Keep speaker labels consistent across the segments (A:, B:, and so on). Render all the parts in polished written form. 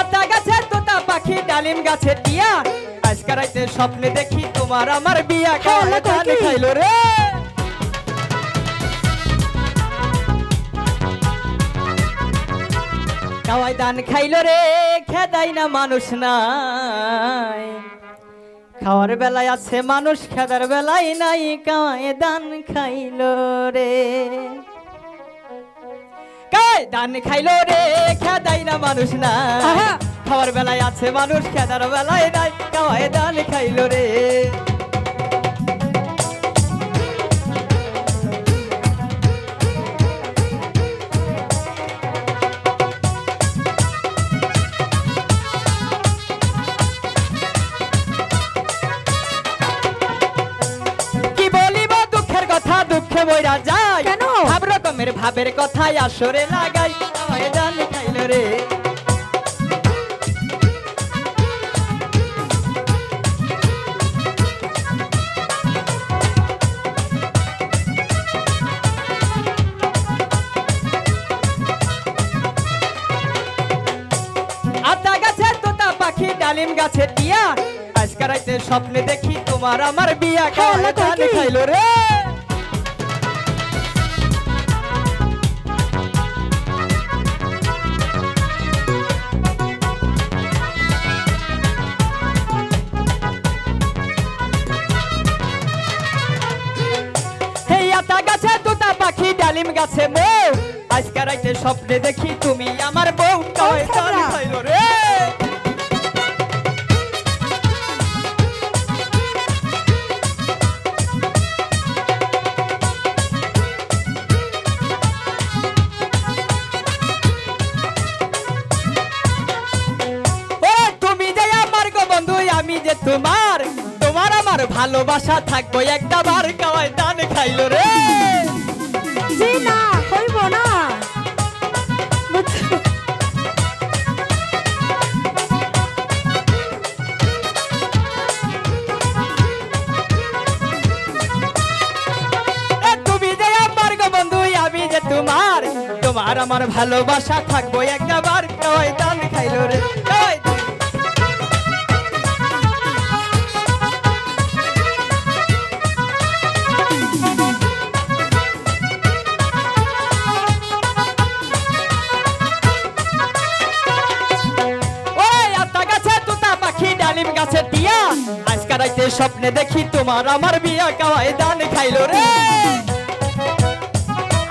A: আতা গাছে তোতা পাখি ডালিম গাছে টিয়া আজকে রাতে স্বপ্নে দেখি তোমার আমার বিয়া কাওয়ায় দান খাইলো রে কাওয়ায় দান খাইলো রে খেদাই না মানুষ নাই খাওয়ার বেলায় আছে মানুষ খেদার বেলায় নাই কাওয়ায় দান খাইলো রে কাওয়ায় দান খাইলো রে খেদাই না মানুষ নাই খাওয়ার বেলায় আছে মানুষ খেদার বেলায় নাই কাওয়ায় দান খাইলো রে দুঃখে মইরা যায় কেন সব রকমের ভাবের কথাই আসরে লাগাই কাওয়ায় দান খাইলো রে আতা গাছে তোতা পাখি ডালিম গাছে টিয়া আজকে রাতে স্বপ্নে দেখি তোমার আমার বিয়া কাওয়ায় দান খাইলো রে ডালিম গাছে বউ আজকে রাতে স্বপ্নে দেখি তুমি আমার বউ কাওয়ায় দান খাইলো রে ও তুমি যে আমার গো বন্ধু আমি যে তোমার তোমার আমার ভালোবাসা থাকবো একটা বার কাওয়ায় দান খাইলো রে
B: জি না হইব না
A: তুমি যে আমার গো বন্ধু আমি যে তোমার তোমার আমার ভালোবাসা থাকবো একটা বার কাওয়ায় দান খাইলো রে ডালিম গাছে টিয়া আজকে রাতে স্বপ্নে দেখি তোমার আমার বিয়া কাওয়ায় দান খাইলো রে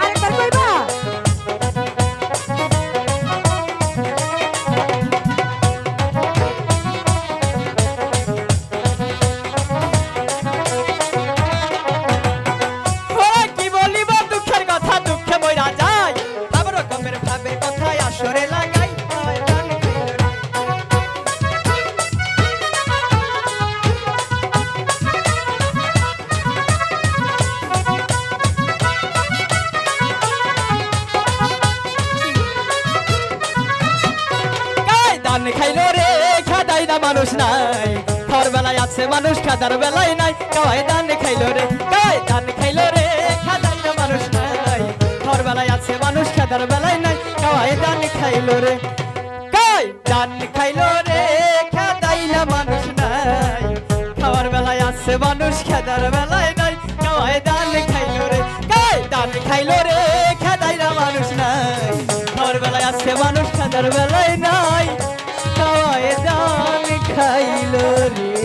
B: আরেকবার কইবা
A: কি বলিব দুঃখের কথা দুঃখে মইরা যায় সব রকমের ভাবের কথাই আসরে লাগাই কাওয়ায় দান খাইলো রে দান খাইলো রে খেদাই না মানুষ নাই খাওয়ার বেলায় আছে মানুষ খেদার বেলায় নাই কাওয়ায় দান খাইলো রে কাওয়ায় দান খাইলো রে খেদাই না মানুষ নাই খাওয়ার বেলায় আছে মানুষ খেদার বেলায় নাই কাওয়ায় দান খাইলো রে কাওয়ায় দান খাইলো রে খেদাই না মানুষ নাই খাওয়ার বেলায় আছে মানুষ খেদার বেলায় নাই কাওয়ায় দান খাইলো রে কাওয়ায় দান খাইলো রে খেদাই না মানুষ নাই খাওয়ার বেলায় আছে মানুষ খেদার বেলায় নাই কাওয়ায় দান খাইলো রে।